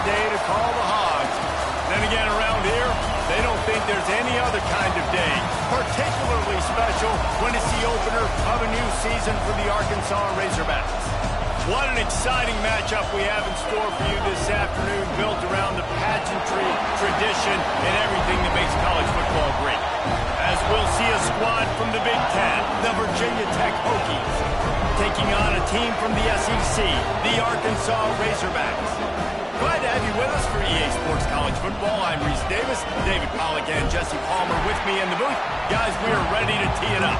day to call the Hogs. Then again, around here, they don't think there's any other kind of day particularly special when it's the opener of a new season for the Arkansas Razorbacks. What an exciting matchup we have in store for you this afternoon, built around the pageantry, tradition, and everything that makes college football great. As we'll see a squad from the Big Ten, the Virginia Tech Hokies, taking on a team from the SEC, the Arkansas Razorbacks. Glad to have you with us for EA Sports College Football. I'm Reese Davis, David Pollack and Jesse Palmer with me in the booth. Guys, we are ready to tee it up.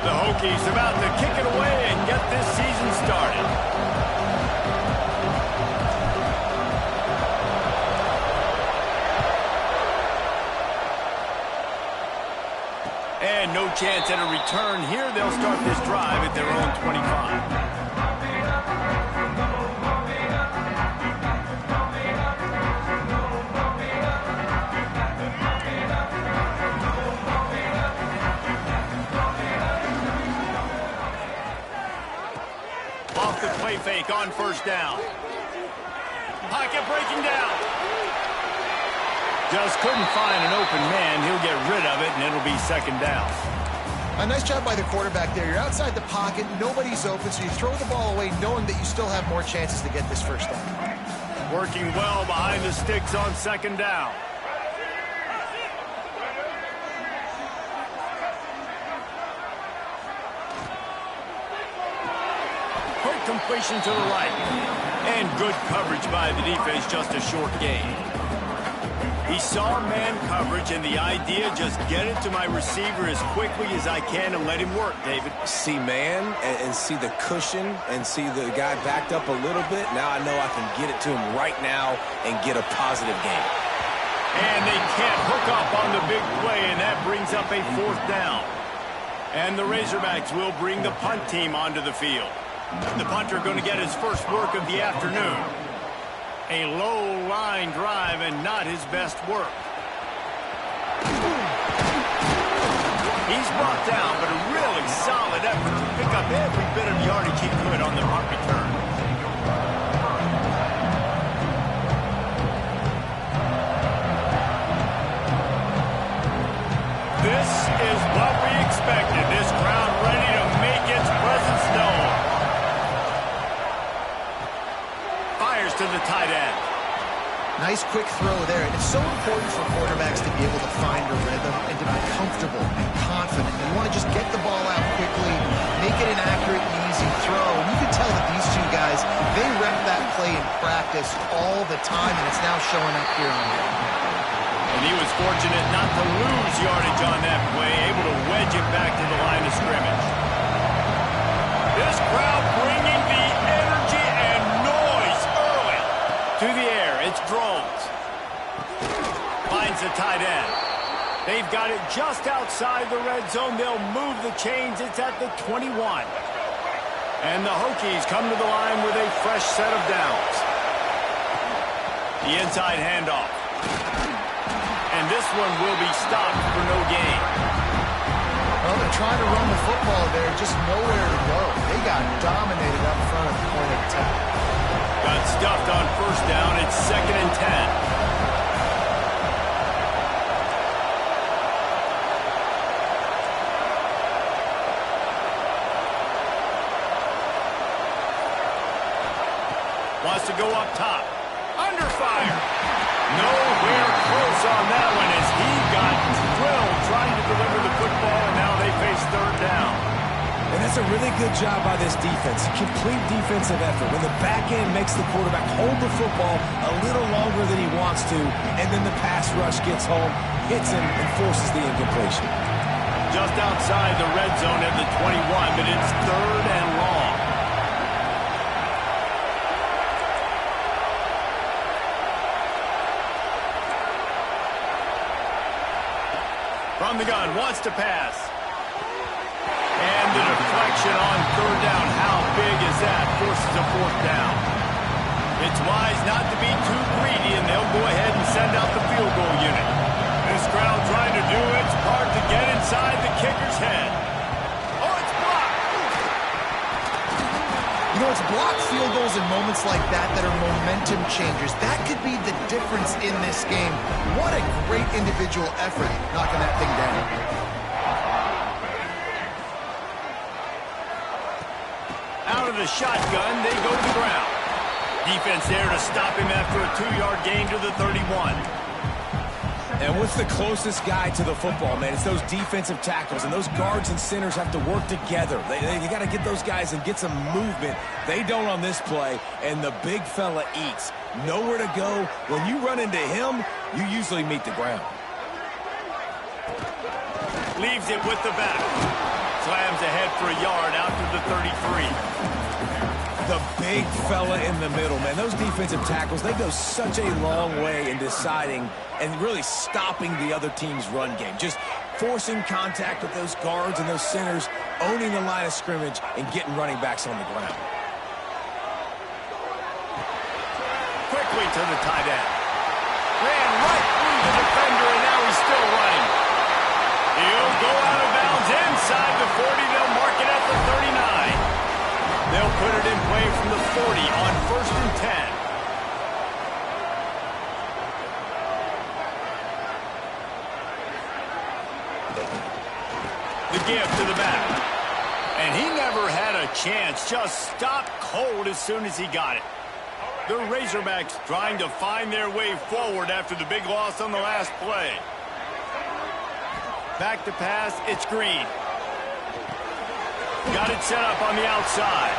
The Hokies about to kick it away and get this season started. And no chance at a return here. They'll start this drive at their own 25. Off the play fake on first down. Pocket breaking down. Just couldn't find an open man. He'll get rid of it, and it'll be second down. A nice job by the quarterback there. You're outside the pocket, nobody's open, so you throw the ball away knowing that you still have more chances to get this first down. Working well behind the sticks on second down. Quick completion to the right. And good coverage by the defense, just a short gain. He saw man coverage, and the idea, just get it to my receiver as quickly as I can and let him work, David. See man and see the cushion and see the guy backed up a little bit. Now I know I can get it to him right now and get a positive gain. And they can't hook up on the big play, and that brings up a fourth down. And the Razorbacks will bring the punt team onto the field. The punter going to get his first work of the afternoon. A low line drive and not his best work. He's brought down, but a really solid effort to pick up every bit of yardage he could on the punt return. This is what we expected. This crowd ready to make its presence known. Fires to the tight end. Nice quick throw there, and it's so important for quarterbacks to be able to find a rhythm and to be comfortable and confident. You want to just get the ball out quickly, make it an accurate and easy throw. And you can tell that these two guys, they rep that play in practice all the time, and it's now showing up here on him. And he was fortunate not to lose yardage on that play, able to wedge it back to the line of scrimmage. This crowd bringing the energy and noise early to the air. It's Drones. Finds the tight end. They've got it just outside the red zone. They'll move the chains. It's at the 21. And the Hokies come to the line with a fresh set of downs. The inside handoff. And this one will be stopped for no gain. Well, they're trying to run the football there, just nowhere to go. They got dominated up front at the point of attack. Got stuffed on first down. It's 2nd and 10. Wants to go up top. Under fire. Nowhere close on that one as he got drilled trying to deliver the football, and now they face third down. And that's a really good job by this defense. Complete defensive effort. When the back end makes the quarterback hold the football a little longer than he wants to, and then the pass rush gets home, hits him, and forces the incompletion. Just outside the red zone at the 21, but it's third and long. From the gun, wants to pass. And the deflection on third down. How big is that? Forces a fourth down. It's wise not to be too greedy, and they'll go ahead and send out the field goal unit. This crowd trying to do its part to get inside the kicker's head. Oh, it's blocked! You know, it's blocked field goals in moments like that that are momentum changers. That could be the difference in this game. What a great individual effort knocking that thing down. Out of the shotgun, they go to the ground. Defense there to stop him after a 2-yard gain to the 31. And what's the closest guy to the football, man? It's those defensive tackles, and those guards and centers have to work together. They got to get those guys and get some movement. They don't on this play, and the big fella eats. Nowhere to go. When you run into him, you usually meet the ground. Leaves it with the back. Slams ahead for a yard out to the 33. The big fella in the middle, man. Those defensive tackles, they go such a long way in deciding and really stopping the other team's run game. Just forcing contact with those guards and those centers, owning the line of scrimmage, and getting running backs on the ground. Quickly to the tight end. Ran right through the defender, and now he's still running. He'll go out of bounds inside the 40. They'll mark it at the 39. They'll put it in play from the 40 on 1st and 10. The give to the back. And he never had a chance. Just stopped cold as soon as he got it. The Razorbacks trying to find their way forward after the big loss on the last play. Back to pass, it's Green. Got it set up on the outside.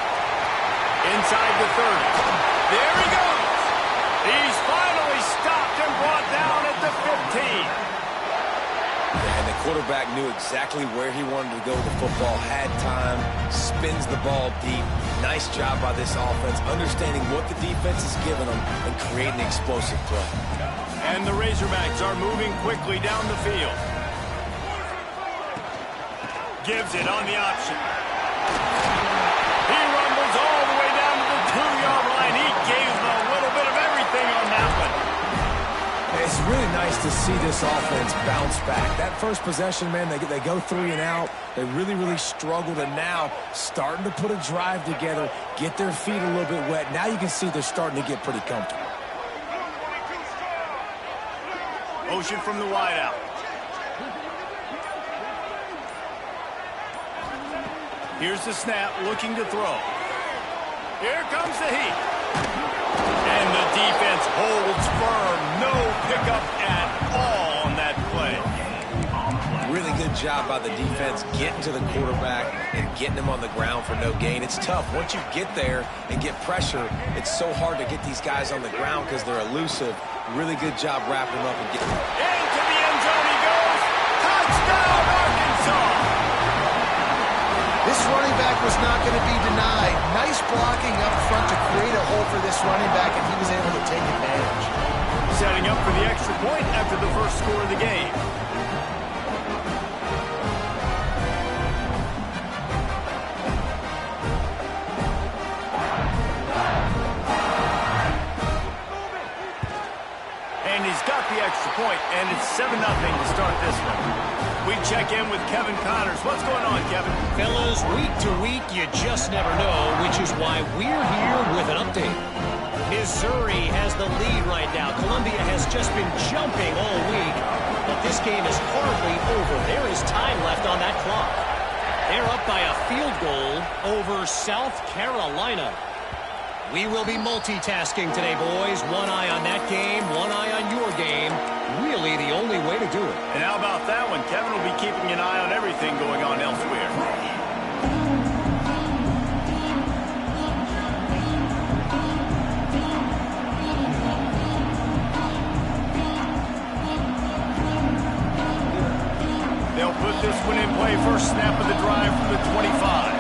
Inside the 30. There he goes. He's finally stopped and brought down at the 15. And the quarterback knew exactly where he wanted to go with the football, had time, spins the ball deep. Nice job by this offense, understanding what the defense is giving them and creating explosive play. And the Razorbacks are moving quickly down the field. Gives it on the option. He rumbles all the way down to the 2-yard line. He gave them a little bit of everything on that one. It's really nice to see this offense bounce back. That first possession, man, they go 3 and out. They really struggled, and now starting to put a drive together, get their feet a little bit wet. Now you can see they're starting to get pretty comfortable. Motion from the wideout. Here's the snap, looking to throw. Here comes the heat. And the defense holds firm. No pickup at all on that play. Really good job by the defense getting to the quarterback and getting him on the ground for no gain. It's tough. Once you get there and get pressure, it's so hard to get these guys on the ground because they're elusive. Really good job wrapping him up and getting him. Into the end zone he goes. Touchdown, Arkansas! This running back was not going to be denied. Nice blocking up front to create a hole for this running back, and he was able to take advantage. Setting up for the extra point after the first score of the game. And he's got the extra point, and it's 7-0 to start this one. We check in with Kevin Connors. What's going on, Kevin? Fellas, week to week, you just never know, which is why we're here with an update. Missouri has the lead right now. Columbia has just been jumping all week, but this game is hardly over. There is time left on that clock. They're up by a field goal over South Carolina. We will be multitasking today, boys. One eye on that game, one eye on your game. Really the only way to do it. And how about that one? Kevin will be keeping an eye on everything going on elsewhere. They'll put this one in play. First snap of the drive from the 25.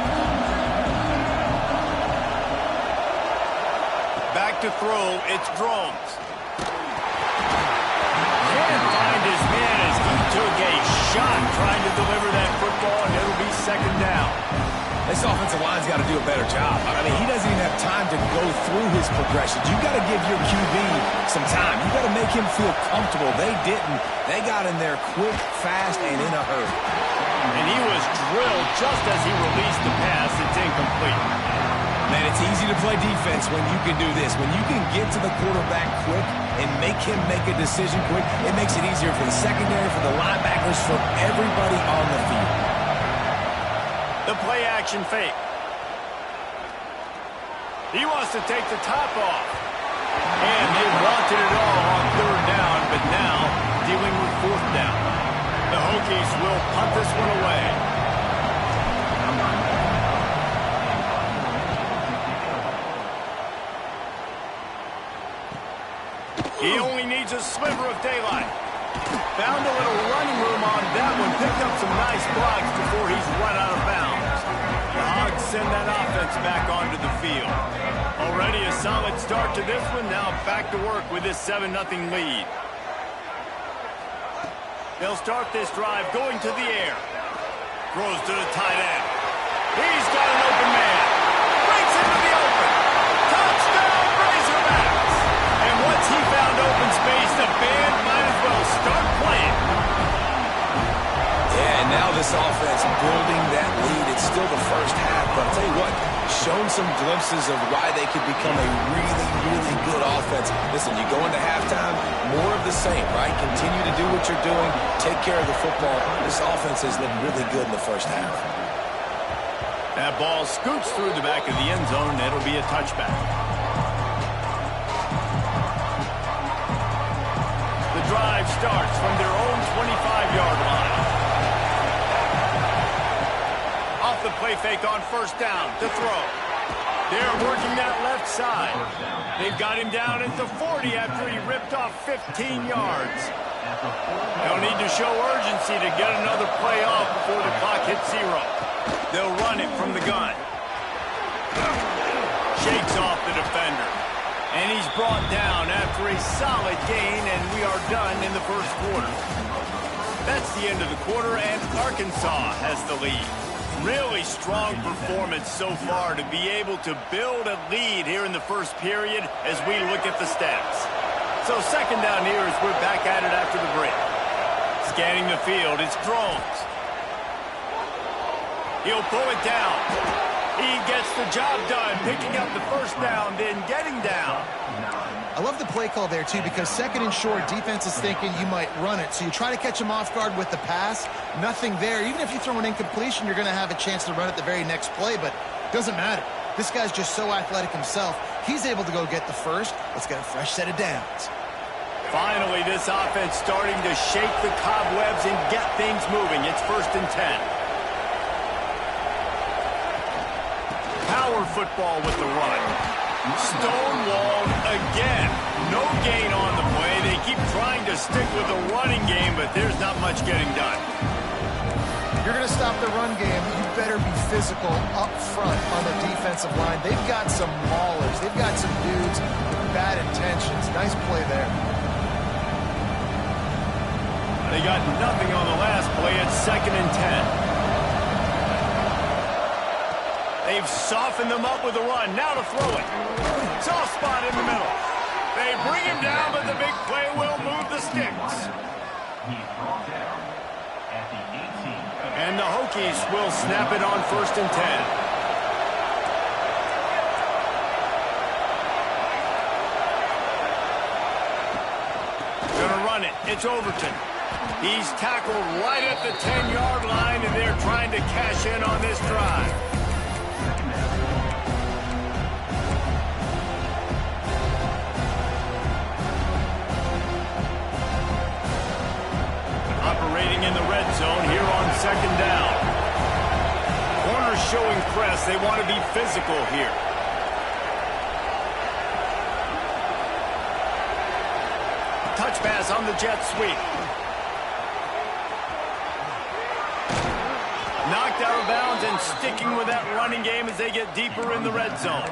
Back to throw, it's Drones. Can't find his man as he took a shot trying to deliver that football, and it'll be 2nd down. This offensive line's got to do a better job. I mean, he doesn't even have time to go through his progressions. You got to give your QB some time. You got to make him feel comfortable. They didn't. They got in there quick, fast, and in a hurry. And he was drilled just as he released the pass. It's incomplete. Man, it's easy to play defense when you can do this. When you can get to the quarterback quick and make him make a decision quick, it makes it easier for the secondary, for the linebackers, for everybody on the field. The play-action fake. He wants to take the top off. And they wanted it all on third down, but now dealing with fourth down. The Hokies will punt this one away. He only needs a sliver of daylight. Found a little running room on that one. Picked up some nice blocks before he's run out of bounds. The Hogs send that offense back onto the field. Already a solid start to this one. Now back to work with this 7-0 lead. They'll start this drive going to the air. Throws to the tight end. He's got an open man. Breaks into the open. Touchdown, Razorbacks. And once he found open space, the band might as well start playing. Yeah, and now this offense building that lead. It's still the first half, but I'll tell you what, shown some glimpses of why they could become a really, really good offense. Listen, you go into halftime, more of the same, right? Continue to do what you're doing, take care of the football. This offense has looked really good in the first half. That ball scoots through the back of the end zone. It'll be a touchback. The drive starts from their own 25-yard line. Off the play fake on first down to throw. They're working that left side. They've got him down at the 40 after he ripped off 15 yards. They'll need to show urgency to get another play off before the clock hits 0. They'll run it from the gun. Shakes off the defender. And he's brought down after a solid gain, and we are done in the first quarter. That's the end of the quarter, and Arkansas has the lead. Really strong performance so far to be able to build a lead here in the first period as we look at the stats. So second down here as we're back at it after the break. Scanning the field, it's Drones. He'll pull it down. He gets the job done, picking up the first down, then getting down. I love the play call there, too, because second and short, defense is thinking you might run it. So you try to catch him off guard with the pass. Nothing there. Even if you throw an incompletion, you're going to have a chance to run it the very next play, but it doesn't matter. This guy's just so athletic himself. He's able to go get the first. Let's get a fresh set of downs. Finally, this offense starting to shake the cobwebs and get things moving. It's 1st and 10. Power football with the run. Stonewalled again. No gain on the play. They keep trying to stick with the running game, but there's not much getting done. You're going to stop the run game, you better be physical up front on the defensive line. They've got some maulers. They've got some dudes with bad intentions. Nice play there. They got nothing on the last play. It's 2nd and 10. They've softened them up with the run. Now to throw it. Soft spot in the middle. They bring him down, but the big play will move the sticks. And the Hokies will snap it on 1st and 10. Gonna run it. It's Overton. He's tackled right at the 10-yard line, and they're trying to cash in on this drive. Operating in the red zone here on 2nd down. Corners showing press. They want to be physical here. Touch pass on the jet sweep. Knocked out of bounds and sticking with that running game as they get deeper in the red zone.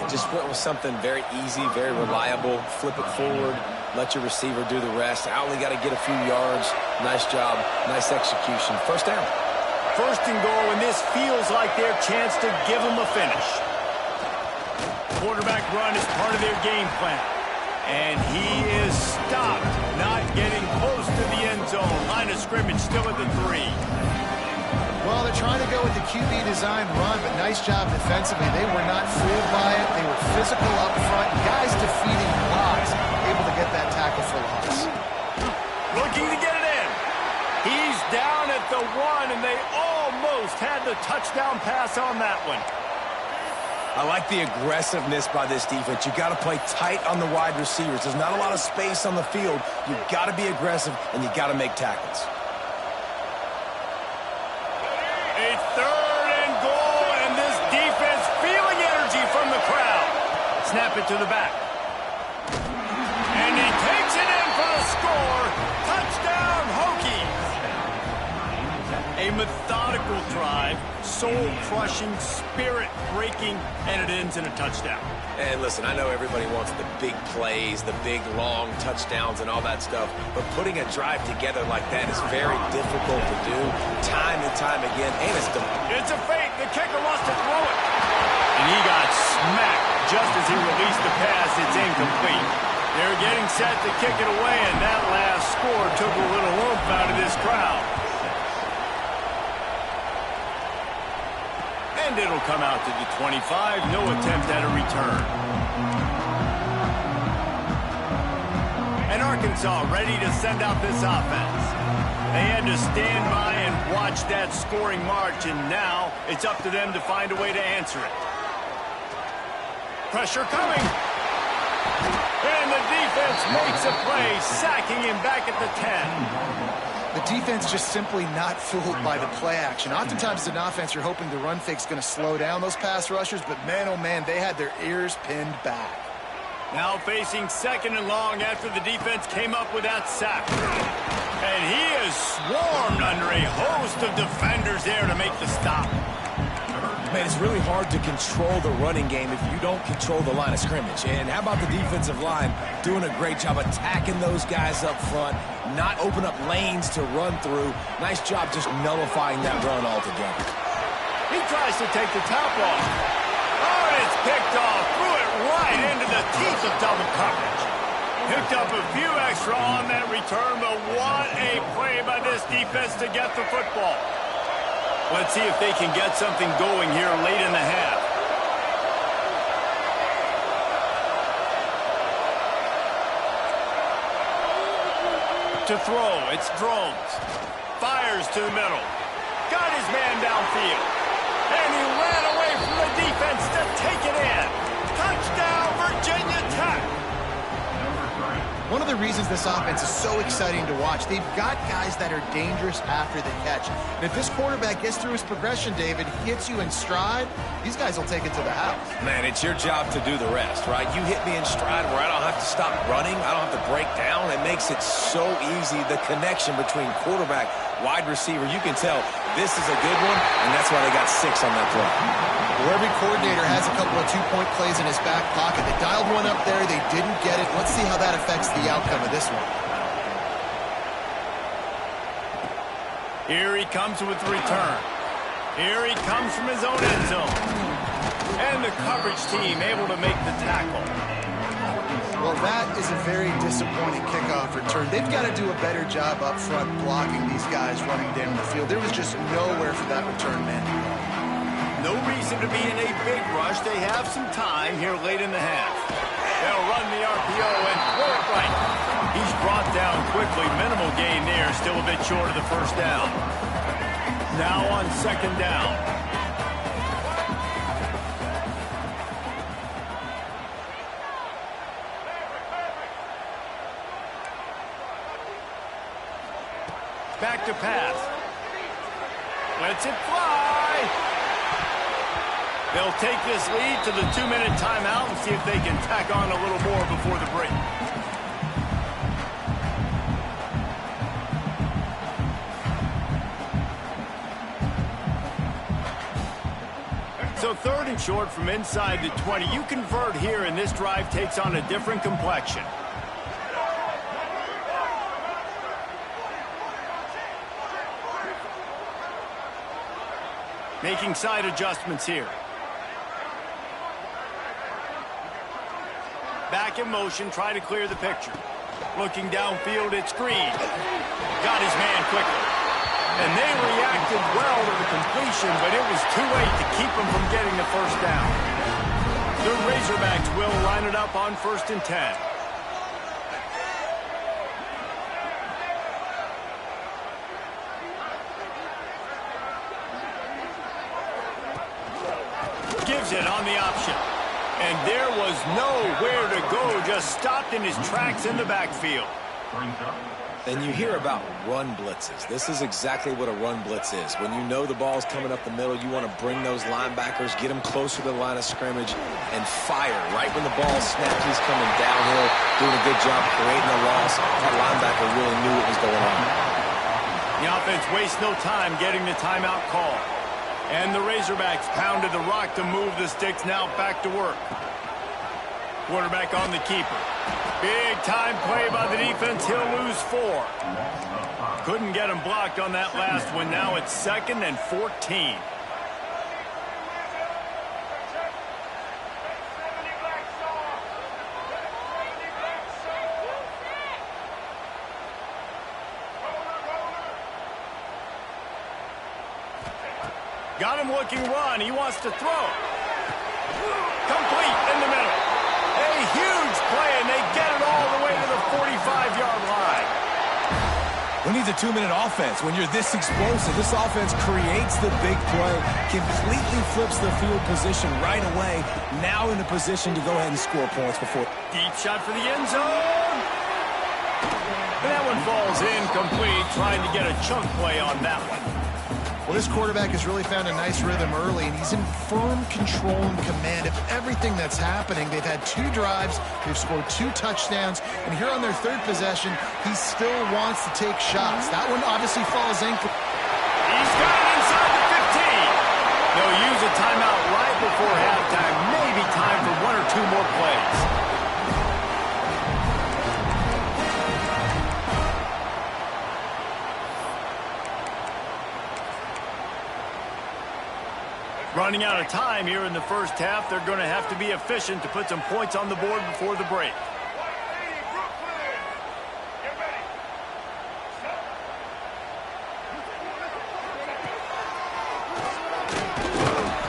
Just went with something very easy, very reliable. Flip it forward. Let your receiver do the rest. I only got to get a few yards. Nice job. Nice execution. First down. First and goal, and this feels like their chance to give them a finish. Quarterback run is part of their game plan. And he is stopped, not getting close to the end zone. Line of scrimmage still at the 3. Well, they're trying to go with the QB design run, but nice job defensively. They were not fooled by it. They were physical up front. Guys defeating blocks, able to get that tackle for loss. Looking to get it in. He's down at the 1, and they almost had the touchdown pass on that one. I like the aggressiveness by this defense. You got to play tight on the wide receivers. There's not a lot of space on the field. You got to be aggressive, and you got to make tackles. A 3rd and goal, and this defense feeling energy from the crowd. Snap it to the back. And he takes it in for the score. Touchdown, Hokies. A methodical drive, soul-crushing, spirit-breaking, and it ends in a touchdown. And listen, I know everybody wants the big plays, the big, long touchdowns and all that stuff, but putting a drive together like that is very difficult to do time and time again, and it's a fake. The kicker wants to throw it. And he got smacked just as he released the pass. It's incomplete. They're getting set to kick it away, and that last score took a little oomph out of this crowd. And it'll come out to the 25. No attempt at a return. And Arkansas ready to send out this offense. They had to stand by and watch that scoring march, and now it's up to them to find a way to answer it. Pressure coming. And the defense makes a play, sacking him back at the 10. The defense just simply not fooled by the play action. Oftentimes as an offense, you're hoping the run fake's going to slow down those pass rushers, but man, oh man, they had their ears pinned back. Now facing 2nd and long after the defense came up with that sack. And he is swarmed under a host of defenders there to make the stop. Man, it's really hard to control the running game if you don't control the line of scrimmage. And how about the defensive line doing a great job attacking those guys up front, not open up lanes to run through. Nice job just nullifying that run altogether. He tries to take the top off. Oh, and it's picked off. Threw it right into the teeth of double coverage. Picked up a few extra on that return, but what a play by this defense to get the football. Let's see if they can get something going here late in the half. To throw, it's Drones. Fires to the middle. Got his man downfield. And he ran away from the defense to take it in. Touchdown, Virginia Tech. One of the reasons this offense is so exciting to watch, they've got guys that are dangerous after the catch. And if this quarterback gets through his progression, David, hits you in stride, these guys will take it to the house. Man, it's your job to do the rest, right? You hit me in stride where I don't have to stop running. I don't have to break down. It makes it so easy, the connection between quarterback, wide receiver. You can tell this is a good one, and that's why they got 6 on that play. Well, every coordinator has a couple of 2-point plays in his back pocket. They dialed one up there. They didn't get it. Let's see how that affects the outcome of this one. Here he comes with the return. Here he comes from his own end zone. And the coverage team able to make the tackle. Well, that is a very disappointing kickoff return. They've got to do a better job up front blocking these guys running down the field. There was just nowhere for that return man to go. No reason to be in a big rush. They have some time here late in the half. They'll run the RPO and throw it right. He's brought down quickly. Minimal gain there. Still a bit short of the first down. Now on 2nd down. Back to pass. Lets it fly. They'll take this lead to the 2-minute timeout and see if they can tack on a little more before the break. So 3rd and short from inside the 20. You convert here, and this drive takes on a different complexion. Making side adjustments here. Back in motion, try to clear the picture. Looking downfield, it's Green. Got his man quickly. And they reacted well to the completion, but it was too late to keep him from getting the first down. The Razorbacks will line it up on 1st and 10. Gives it on the option. And there was nowhere to go, just stopped in his tracks in the backfield. And you hear about run blitzes. This is exactly what a run blitz is. When you know the ball's coming up the middle, you want to bring those linebackers, get them closer to the line of scrimmage, and fire. Right when the ball snapped, he's coming downhill, doing a good job creating a loss. That linebacker really knew what was going on. The offense wastes no time getting the timeout call. And the Razorbacks pounded the rock to move the sticks, now back to work. Quarterback on the keeper. Big time play by the defense. He'll lose 4. Couldn't get him blocked on that last one. Now it's 2nd and 14. Got him looking run. He wants to throw. Complete in the middle. A huge play, and they get it all the way to the 45-yard line. Who needs a 2-minute offense when you're this explosive? This offense creates the big play, completely flips the field position right away, now in a position to go ahead and score points before. Deep shot for the end zone. And that one falls incomplete, trying to get a chunk play on that one. Well, this quarterback has really found a nice rhythm early, and he's in firm control and command of everything that's happening. They've had 2 drives, they've scored 2 touchdowns, and here on their 3rd possession, he still wants to take shots. That one obviously falls incomplete. He's got it inside the 15. They'll use a timeout right before halftime. Maybe time for 1 or 2 more plays. Running out of time here in the first half. They're going to have to be efficient to put some points on the board before the break.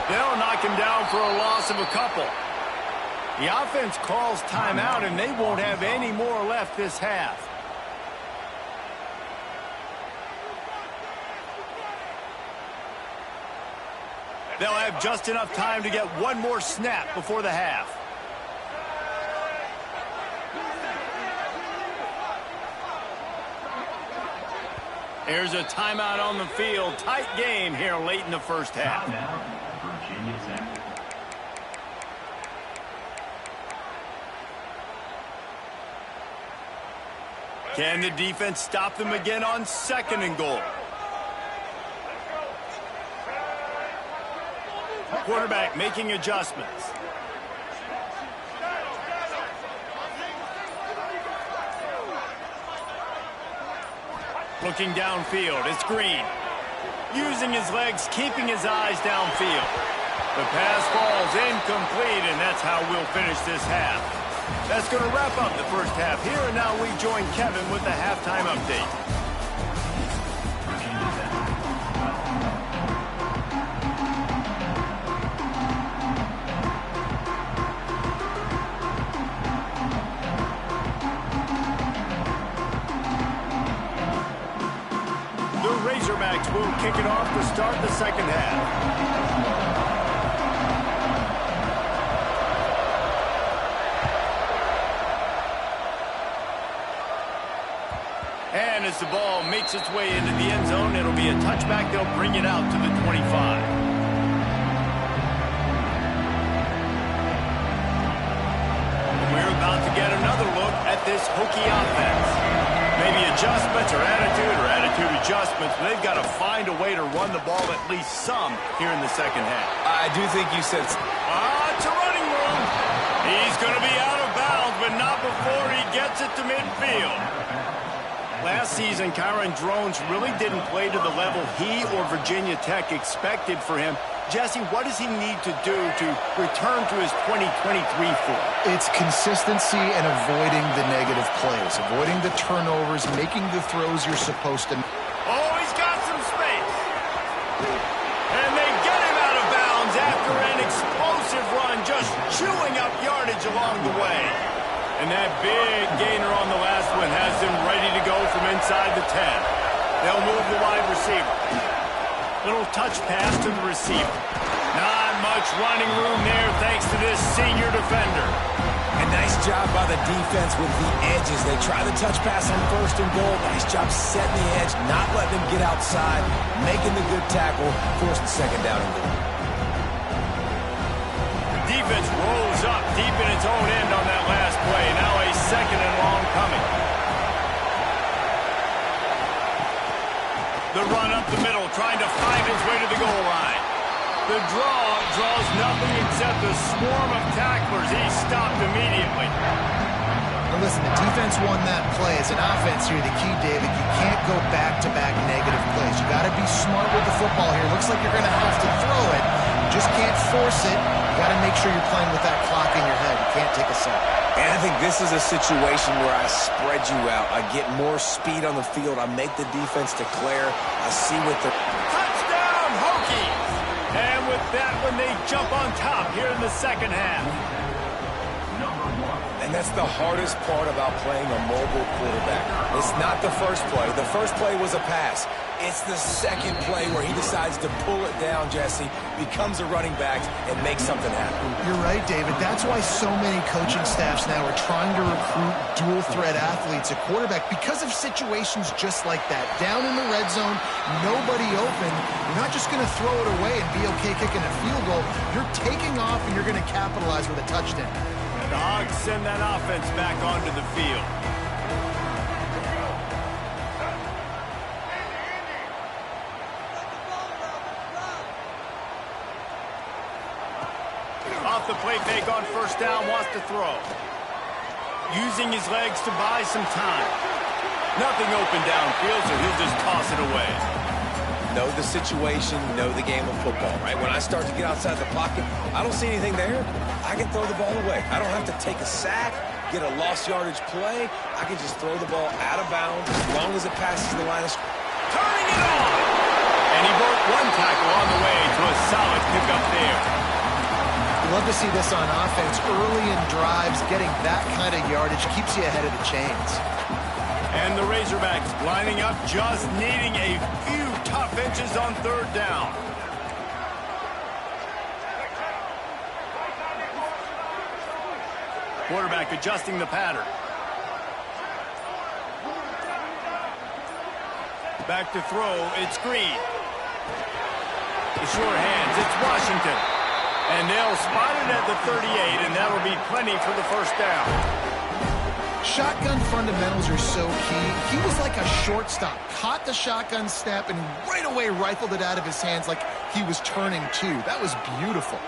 They'll knock him down for a loss of a couple. The offense calls timeout, and they won't have any more left this half. They'll have just enough time to get 1 more snap before the half. There's a timeout on the field. Tight game here late in the first half. Can the defense stop them again on 2nd and goal? Quarterback making adjustments. Looking downfield, it's Green. Using his legs, keeping his eyes downfield. The pass falls incomplete, and that's how we'll finish this half. That's going to wrap up the first half here, and now we join Kevin with the halftime update. Razorbacks will kick it off to start the second half. And as the ball makes its way into the end zone, it'll be a touchback. They'll bring it out to the 25. We're about to get another look at this Hokie offense. Maybe adjustments or attitude adjustments, but they've got to find a way to run the ball at least some here in the second half. I do think you said... It's a running room. He's going to be out of bounds, but not before he gets it to midfield. Last season, Kyron Drones really didn't play to the level he or Virginia Tech expected for him. Jesse, what does he need to do to return to his 2023 form? It's consistency and avoiding the negative plays, avoiding the turnovers, making the throws you're supposed to. Oh, he's got some space. And they get him out of bounds after an explosive run, just chewing up yardage along the way. And that big gainer on the last one has them ready to go from inside the 10. They'll move the wide receiver. Little touch pass to the receiver. Not much running room there thanks to this senior defender. A nice job by the defense with the edges. They try the touch pass on 1st and goal. Nice job setting the edge, not letting him get outside, making the good tackle, forcing 2nd down and goal. The defense rolls up deep in its own end on that last play. Now a 2nd and long coming. The run up the middle, trying to find his way to the goal line. The draw draws nothing except a swarm of tacklers. He's stopped immediately. Now listen, the defense won that play. As an offense here, the key, David, you can't go back-to-back negative plays. You got to be smart with the football here. Looks like you're going to have to throw it. You just can't force it. You got to make sure you're playing with that clock in your head. You can't take a sack. And I think this is a situation where I spread you out. I get more speed on the field. I make the defense declare. I see what the... Touchdown, Hokies! And with that one, they jump on top here in the 2nd half. And that's the hardest part about playing a mobile quarterback. It's not the first play. The first play was a pass. It's the 2nd play where he decides to pull it down, Jesse, becomes a running back, and makes something happen. You're right, David. That's why so many coaching staffs now are trying to recruit dual-threat athletes at quarterback because of situations just like that. Down in the red zone, nobody open. You're not just going to throw it away and be okay kicking a field goal. You're taking off, and you're going to capitalize with a touchdown. The Hogs send that offense back onto the field. Off the play fake on 1st down, wants to throw. Using his legs to buy some time. Nothing open downfield, so he'll just toss it away. Know the situation, know the game of football, right? When I start to get outside the pocket, I don't see anything there. I can throw the ball away. I don't have to take a sack, get a lost yardage play. I can just throw the ball out of bounds as long as it passes the line of scrimmage. Turning it on! And he broke one tackle on the way to a solid pickup there. You love to see this on offense. Early in drives, getting that kind of yardage keeps you ahead of the chains. And the Razorbacks lining up, just needing a few tough inches on 3rd down. Quarterback adjusting the pattern. Back to throw, it's Green. The short hands, it's Washington. And they'll spot it at the 38, and that'll be plenty for the 1st down. Shotgun fundamentals are so key. He was like a shortstop, caught the shotgun snap, and right away rifled it out of his hands like he was turning two. That was beautiful.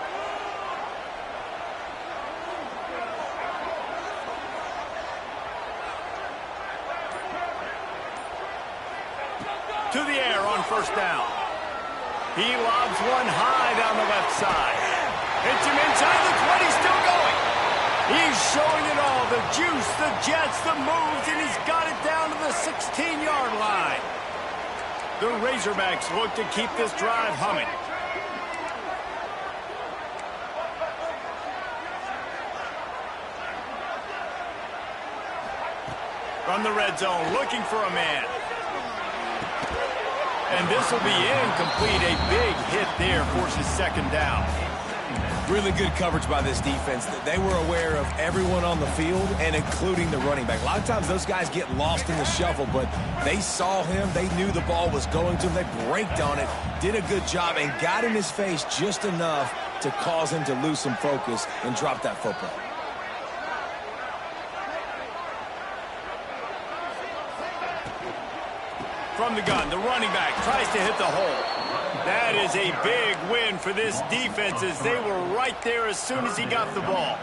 To the air on 1st down. He lobs one high down the left side. Hits him inside the 20, still going. He's showing it all, the juice, the jets, the moves, and he's got it down to the 16-yard line. The Razorbacks look to keep this drive humming. From the red zone, looking for a man. And this will be incomplete. A big hit there forces 2nd down. Really good coverage by this defense. They were aware of everyone on the field and including the running back. A lot of times those guys get lost in the shuffle, but they saw him. They knew the ball was going to him. They braked on it, did a good job, and got in his face just enough to cause him to lose some focus and drop that football. From the gun, the running back tries to hit the hole. That is a big win for this defense as they were right there as soon as he got the ball.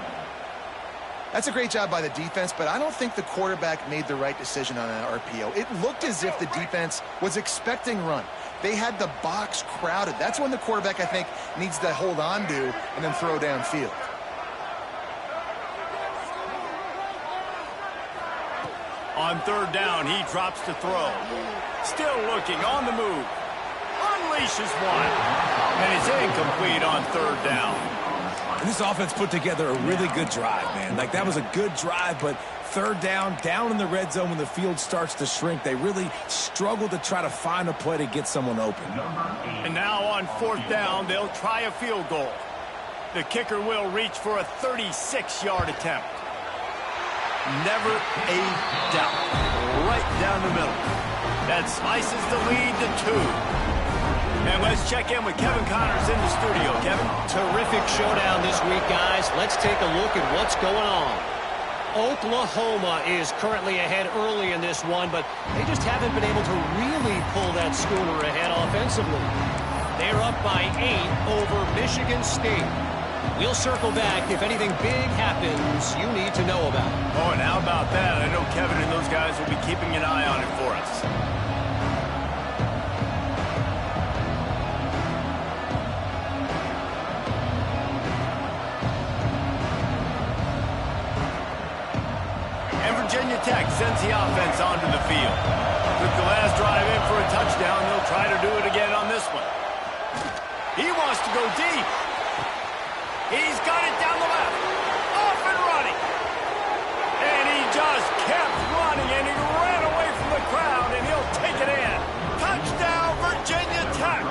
That's a great job by the defense, but I don't think the quarterback made the right decision on that RPO. It looked as if the defense was expecting run. They had the box crowded. That's when the quarterback, I think, needs to hold on to and then throw downfield. On third down, he drops to throw. Still looking, on the move. Unleashes one. And it's incomplete on third down. And this offense put together a really good drive, man. Like, that was a good drive, but third down in the red zone when the field starts to shrink, they really struggle to try to find a play to get someone open. And now on fourth down, they'll try a field goal. The kicker will reach for a 36-yard attempt. Never a doubt. Right down the middle. That slices the lead to 2. And let's check in with Kevin Connors in the studio. Kevin? Terrific showdown this week, guys. Let's take a look at what's going on. Oklahoma is currently ahead early in this one, but they just haven't been able to really pull that schooner ahead offensively. They're up by 8 over Michigan State. We'll circle back if anything big happens you need to know about. Oh, and how about that? I know Kevin and those guys will be keeping an eye on it for us. Virginia Tech sends the offense onto the field. Took the last drive in for a touchdown. They'll try to do it again on this one. He wants to go deep. He's got it down the left. Off and running. And he just kept running, and he ran away from the crowd, and he'll take it in. Touchdown, Virginia Tech.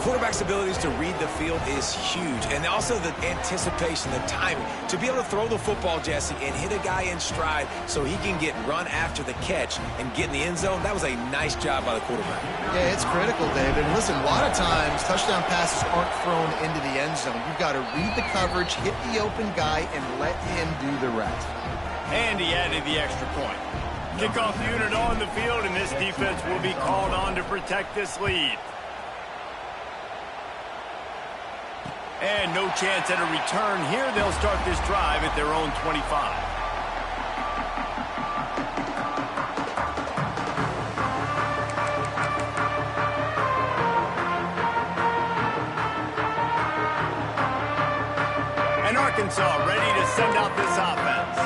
Quarterback's abilities to read the field is huge, and also the anticipation, the timing. To be able to throw the football, Jesse, and hit a guy in stride so he can get run after the catch and get in the end zone, that was a nice job by the quarterback. Yeah, it's critical, David. And listen, a lot of times touchdown passes aren't thrown into the end zone. You've got to read the coverage, hit the open guy, and let him do the rest. And he added the extra point. Kickoff unit on the field, and this defense will be called on to protect this lead. And no chance at a return here. They'll start this drive at their own 25. And Arkansas ready to send out this offense.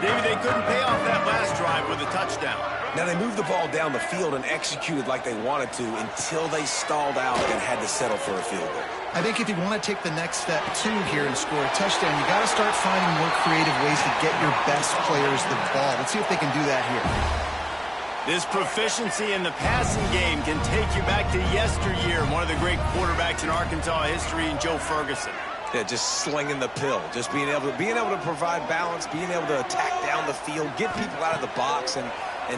David, they couldn't pay off that last drive with a touchdown. Now, they moved the ball down the field and executed like they wanted to until they stalled out and had to settle for a field goal. I think if you want to take the next step, too, here and score a touchdown, you got to start finding more creative ways to get your best players the ball. Let's see if they can do that here. This proficiency in the passing game can take you back to yesteryear. One of the great quarterbacks in Arkansas history, in Joe Ferguson. Yeah, just slinging the pill, just being able to provide balance, being able to attack down the field, get people out of the box, and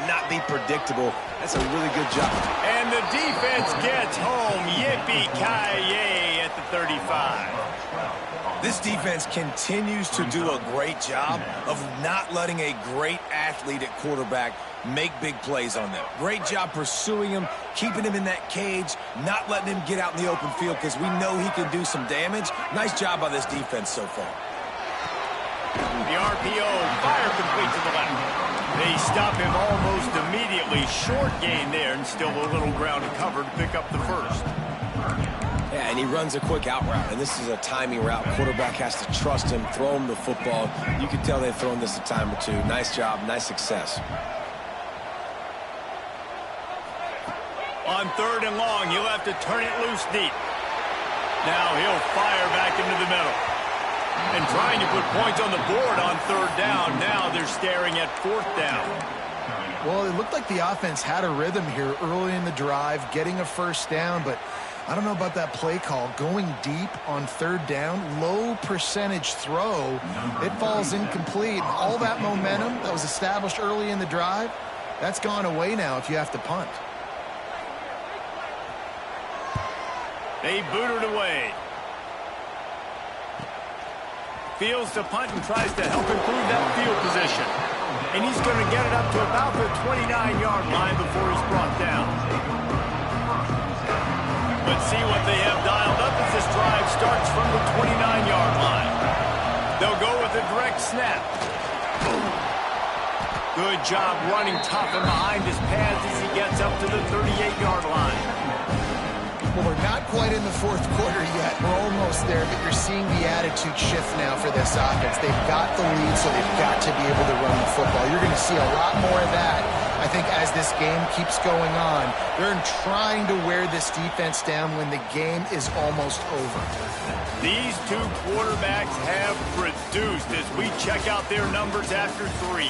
not be predictable. That's a really good job. And the defense gets home. Yippee-ki-yay at the 35. This defense continues to do a great job of not letting a great athlete at quarterback make big plays on them. Great job pursuing him, keeping him in that cage, not letting him get out in the open field because we know he can do some damage. Nice job by this defense so far. The RPO, fire complete to the left. They stop him almost immediately. Short gain there, and still a little ground to cover to pick up the first. Yeah, and he runs a quick out route, and this is a timing route. Quarterback has to trust him, throw him the football. You can tell they've thrown this a time or two. Nice job, nice success. On third and long, he'll have to turn it loose deep. Now he'll fire back into the middle. And trying to put points on the board on third down. Now they're staring at fourth down. Well, it looked like the offense had a rhythm here early in the drive, getting a first down, but I don't know about that play call. Going deep on third down, low percentage throw, it falls incomplete. All that momentum that was established early in the drive, that's gone away now if you have to punt. They boot it away. Fields to punt and tries to help improve that field position. And he's going to get it up to about the 29-yard line before he's brought down. Let's see what they have dialed up as this drive starts from the 29-yard line. They'll go with it direct snap. Good job running tough and behind his pads as he gets up to the 38-yard line. Well, we're not quite in the fourth quarter yet. We're almost there, but you're seeing the attitude shift now for this offense. They've got the lead, so they've got to be able to run the football. You're going to see a lot more of that, I think, as this game keeps going on. They're trying to wear this defense down when the game is almost over. These two quarterbacks have produced as we check out their numbers after 3.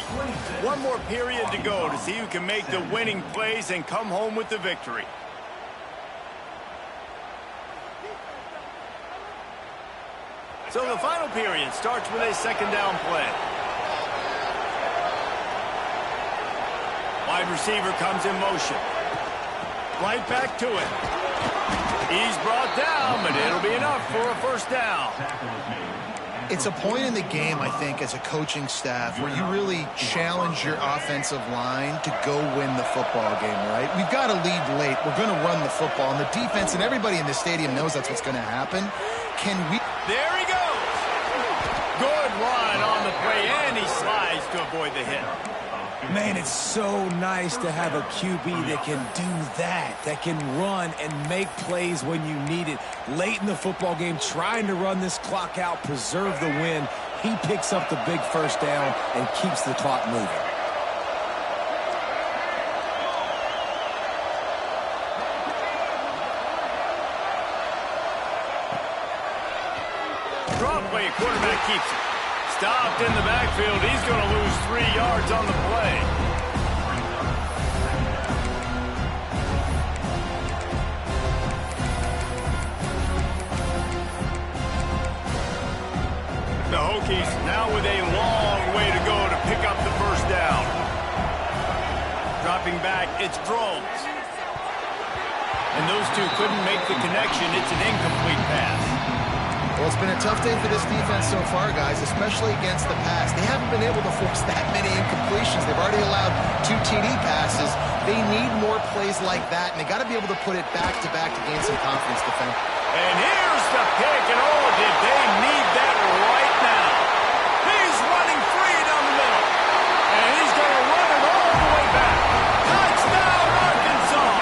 One more period to go to see who can make the winning plays and come home with the victory. So the final period starts with a second down play. Wide receiver comes in motion. Right back to it. He's brought down, but it'll be enough for a first down. It's a point in the game, I think, as a coaching staff where you really challenge your offensive line to go win the football game, right? We've got to lead late. We're going to run the football. And the defense and everybody in the stadium knows that's what's going to happen. Can we... There he goes. Good run on the play, and he slides to avoid the hit. Man, it's so nice to have a QB that can do that can run and make plays when you need it. Late in the football game, trying to run this clock out, preserve the win. He picks up the big first down and keeps the clock moving. Drop play, quarterback keeps it. Stopped in the backfield. He's going to lose 3 yards on the play. The Hokies now with a long way to go to pick up the first down. Dropping back, it's Drones. And those two couldn't make the connection. It's an incomplete pass. Well, it's been a tough day for this defense so far, guys, especially against the pass. They haven't been able to force that many incompletions. They've already allowed 2 TD passes. They need more plays like that, and they got to be able to put it back-to-back to gain some confidence defensively. And here's the pick, and oh, did they need that right now. He's running free down the middle, and he's going to run it all the way back. Touchdown, Arkansas!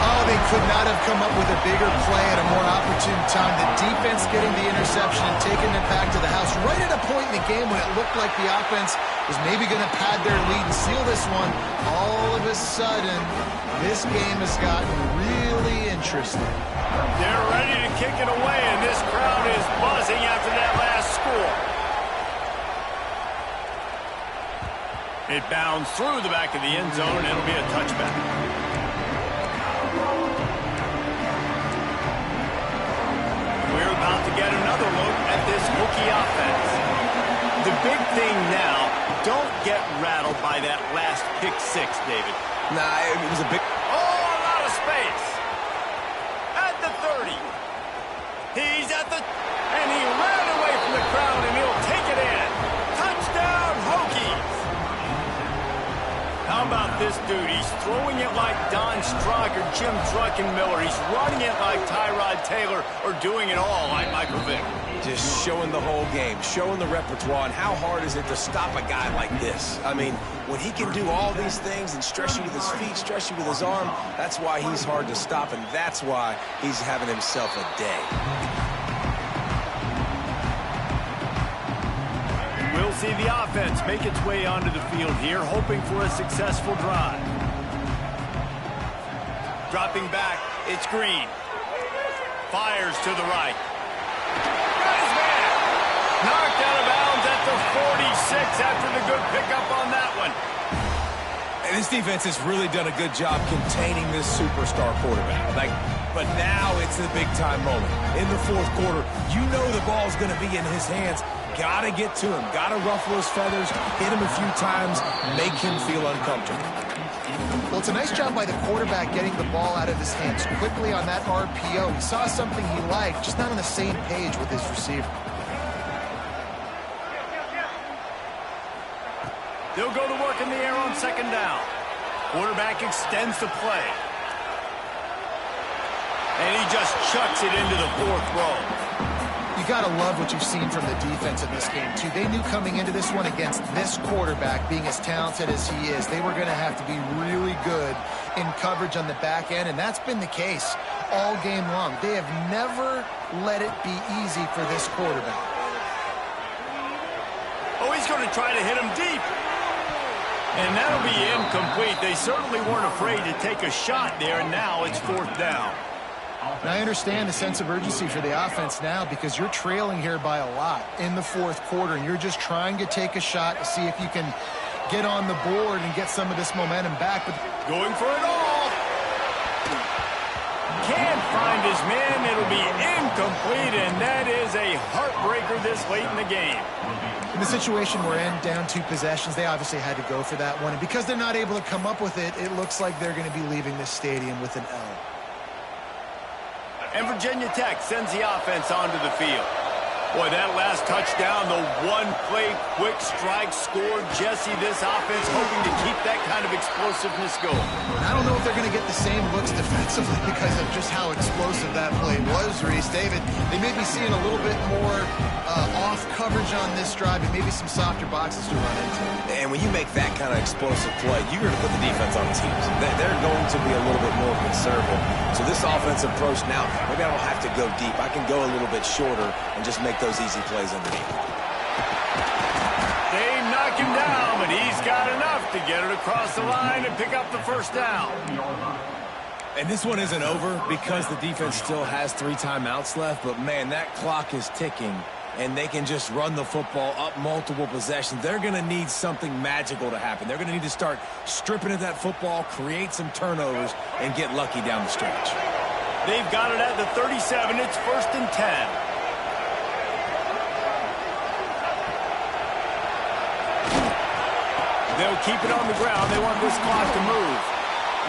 Oh, they could not have come up with a bigger play at a more opportune time. The defense getting the interception and taking it back to the house right at a point in the game when it looked like the offense was maybe going to pad their lead and seal this one. All of a sudden, this game has gotten really interesting. They're ready to kick it away, and this crowd is buzzing after that last score. It bounds through the back of the end zone, and it'll be a touchback. We're about to get another look at this Hokie offense. The big thing now, don't get rattled by that last pick 6, David. Nah, it was a big... Oh, a lot of space. At the 30. He's at the... And he ran away from the crowd, and he'll take it in. Touchdown, Hokies. How about this dude? He's throwing it like Don Strock or Jim Druckenmiller. He's running it like Tyrod Taylor or doing it all like Michael Vick. Just showing the whole game, showing the repertoire, and how hard is it to stop a guy like this? I mean, when he can do all these things and stress you with his feet, stress you with his arm, that's why he's hard to stop, and that's why he's having himself a day. We'll see the offense make its way onto the field here, hoping for a successful drive. Dropping back, it's Green. Fires to the right. Got his man. Knocked out of bounds at the 46 after the good pickup on that one. And this defense has really done a good job containing this superstar quarterback. But now it's the big-time moment. In the fourth quarter, you know the ball's going to be in his hands. Got to get to him. Got to ruffle his feathers, hit him a few times, make him feel uncomfortable. Well, it's a nice job by the quarterback getting the ball out of his hands quickly on that RPO. He saw something he liked, just not on the same page with his receiver. They'll go to work in the air on second down. Quarterback extends the play. And he just chucks it into the fourth row. You got to love what you've seen from the defense in this game, too. They knew coming into this one against this quarterback, being as talented as he is, they were going to have to be really good in coverage on the back end, and that's been the case all game long. They have never let it be easy for this quarterback. Oh, he's going to try to hit him deep. And that'll be incomplete. They certainly weren't afraid to take a shot there, and now it's 4th down. And I understand the sense of urgency for the offense now because you're trailing here by a lot in the 4th quarter, and you're just trying to take a shot to see if you can get on the board and get some of this momentum back. But going for it all. Can't find his man. It'll be incomplete, and that is a heartbreaker this late in the game. In the situation we're in, down 2 possessions, they obviously had to go for that one. And because they're not able to come up with it, it looks like they're going to be leaving this stadium with an L. And Virginia Tech sends the offense onto the field. Boy, that last touchdown, the one-play quick strike scored. Jesse, this offense hoping to keep that kind of explosiveness going. I don't know if they're going to get the same looks defensively because of just how explosive that play was, Reese. David, they may be seeing a little bit more off coverage on this drive and maybe some softer boxes to run into. And when you make that kind of explosive play, you're going to put the defense on the teams. They're going to be a little bit more conservative. So this offensive approach now, maybe I don't have to go deep. I can go a little bit shorter and just make those easy plays underneath. They knock him down, but he's got enough to get it across the line and pick up the 1st down. And this one isn't over because the defense still has 3 timeouts left, but man, that clock is ticking, and they can just run the football up multiple possessions. They're going to need something magical to happen. They're going to need to start stripping at that football, create some turnovers, and get lucky down the stretch. They've got it at the 37. It's 1st and 10. They'll keep it on the ground. They want this clock to move.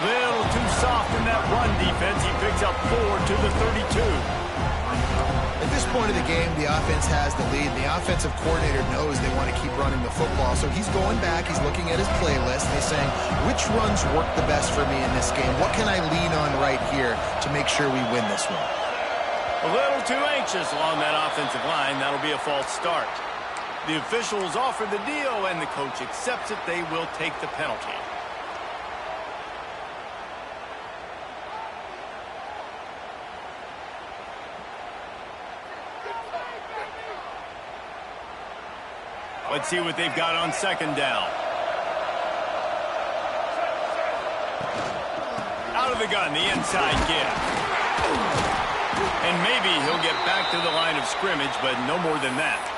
Little too soft in that run defense. He picks up 4 to the 32. At this point of the game, the offense has the lead. The offensive coordinator knows they want to keep running the football. So he's going back. He's looking at his playlist. And he's saying, which runs work the best for me in this game? What can I lean on right here to make sure we win this one? A little too anxious along that offensive line. That'll be a false start. The officials offer the deal, and the coach accepts it. They will take the penalty. Let's see what they've got on 2nd down. Out of the gun, the inside give. And maybe he'll get back to the line of scrimmage, but no more than that.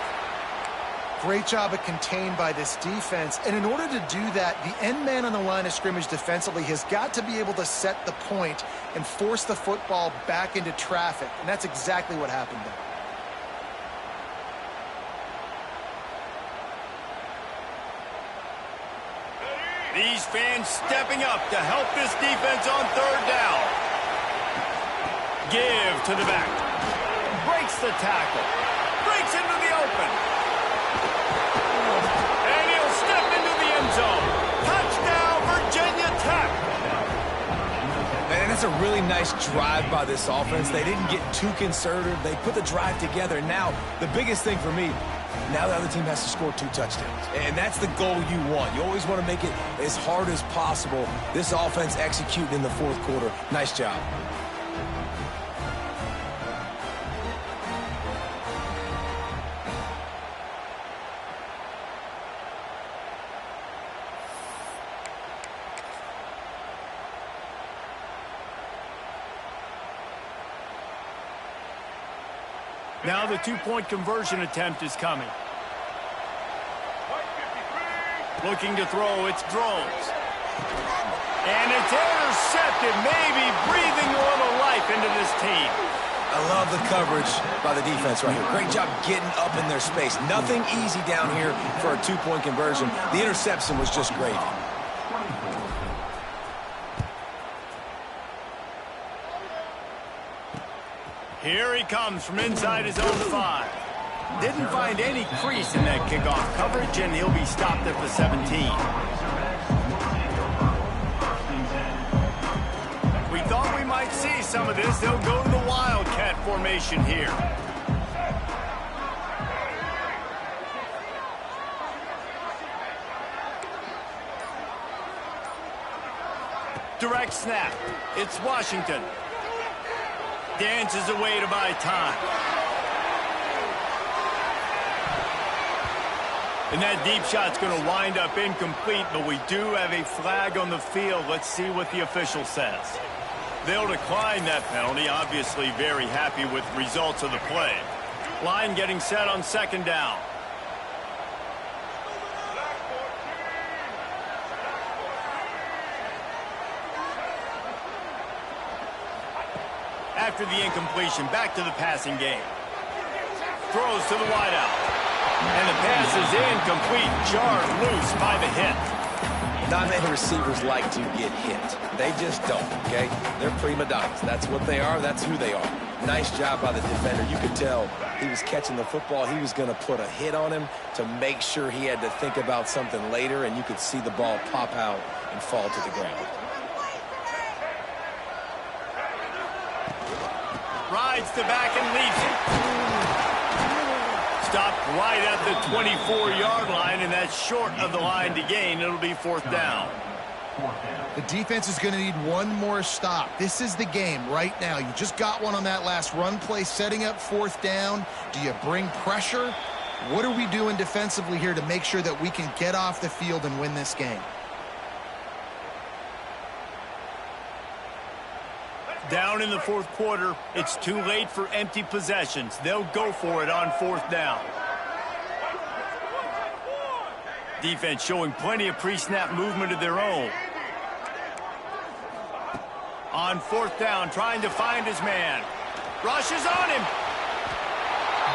Great job of contained by this defense. And in order to do that, the end man on the line of scrimmage defensively has got to be able to set the point and force the football back into traffic. And that's exactly what happened there. These fans stepping up to help this defense on 3rd down. Give to the back. Breaks the tackle. Breaks into the open. And he'll step into the end zone. Touchdown, Virginia Tech. And that's a really nice drive by this offense. They didn't get too conservative. They put the drive together. Now, the biggest thing for me, now the other team has to score 2 touchdowns. And that's the goal you want. You always want to make it as hard as possible. This offense executing in the 4th quarter. Nice job. Now the 2-point conversion attempt is coming. Looking to throw, it's Drones. And it's intercepted, maybe breathing a little life into this team. I love the coverage by the defense right here. Great job getting up in their space. Nothing easy down here for a 2-point conversion. The interception was just great. Here he comes from inside his own 5. Didn't find any crease in that kickoff coverage, and he'll be stopped at the 17. We thought we might see some of this. They'll go to the Wildcat formation here. Direct snap. It's Washington. Dances away to buy time. And that deep shot's going to wind up incomplete, but we do have a flag on the field. Let's see what the official says. They'll decline that penalty. Obviously very happy with results of the play. Line getting set on second down. After the incompletion, back to the passing game. Throws to the wideout. And the pass is incomplete. Jarred loose by the hit. Not many receivers like to get hit. They just don't, okay? They're prima donnas. That's what they are. That's who they are. Nice job by the defender. You could tell he was catching the football. He was going to put a hit on him to make sure he had to think about something later, and you could see the ball pop out and fall to the ground. Rides the back and leaves it. Stopped right at the 24-yard line, and that's short of the line to gain. It'll be fourth down. The defense is going to need one more stop. This is the game right now. You just got one on that last run play, setting up fourth down. Do you bring pressure? What are we doing defensively here to make sure that we can get off the field and win this game? Down in the fourth quarter, it's too late for empty possessions. They'll go for it on fourth down. Defense showing plenty of pre-snap movement of their own. On fourth down, trying to find his man. Rushes on him.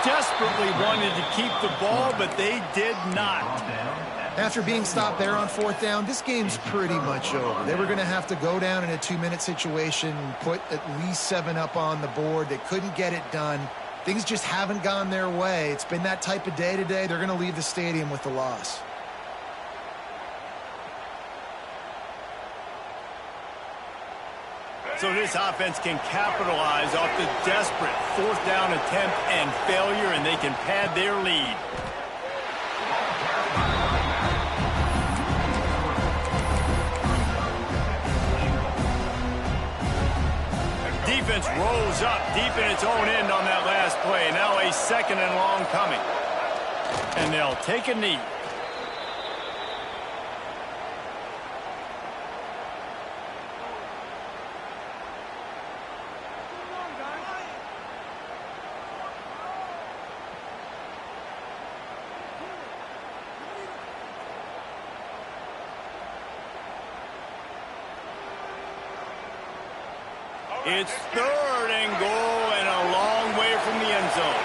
Desperately wanted to keep the ball, but they did not. After being stopped there on fourth down, this game's pretty much over. They were going to have to go down in a 2-minute situation, put at least 7 up on the board. They couldn't get it done. Things just haven't gone their way. It's been that type of day today. They're going to leave the stadium with the loss. So this offense can capitalize off the desperate fourth down attempt and failure, and they can pad their lead. Defense rolls up deep in its own end on that last play. Now a second and long coming. And they'll take a knee. It's third and goal and a long way from the end zone.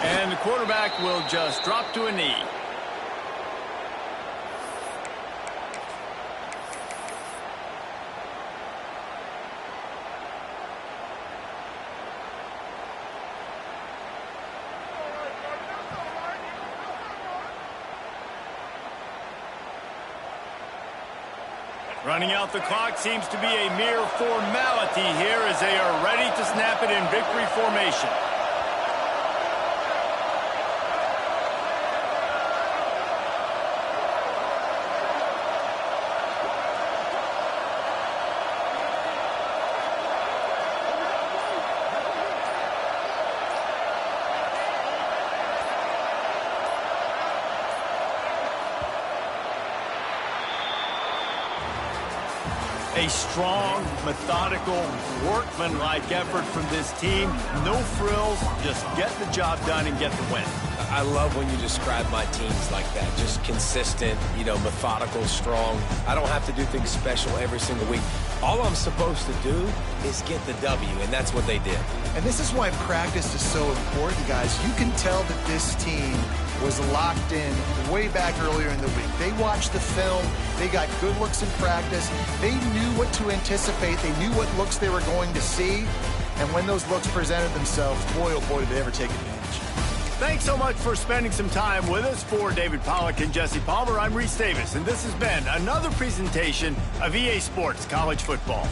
And the quarterback will just drop to a knee. Running out the clock seems to be a mere formality here as they are ready to snap it in victory formation. A strong, methodical, workman-like effort from this team. No frills, just get the job done and get the win. I love when you describe my teams like that. Just consistent, methodical, strong. I don't have to do things special every single week. All I'm supposed to do is get the W, and that's what they did. And this is why practice is so important, guys. You can tell that this team was locked in way back earlier in the week. They watched the film. They got good looks in practice. They knew what to anticipate. They knew what looks they were going to see. And when those looks presented themselves, boy, oh boy, did they ever take advantage. Thanks so much for spending some time with us. For David Pollack and Jesse Palmer, I'm Reese Davis, and this has been another presentation of EA Sports College Football.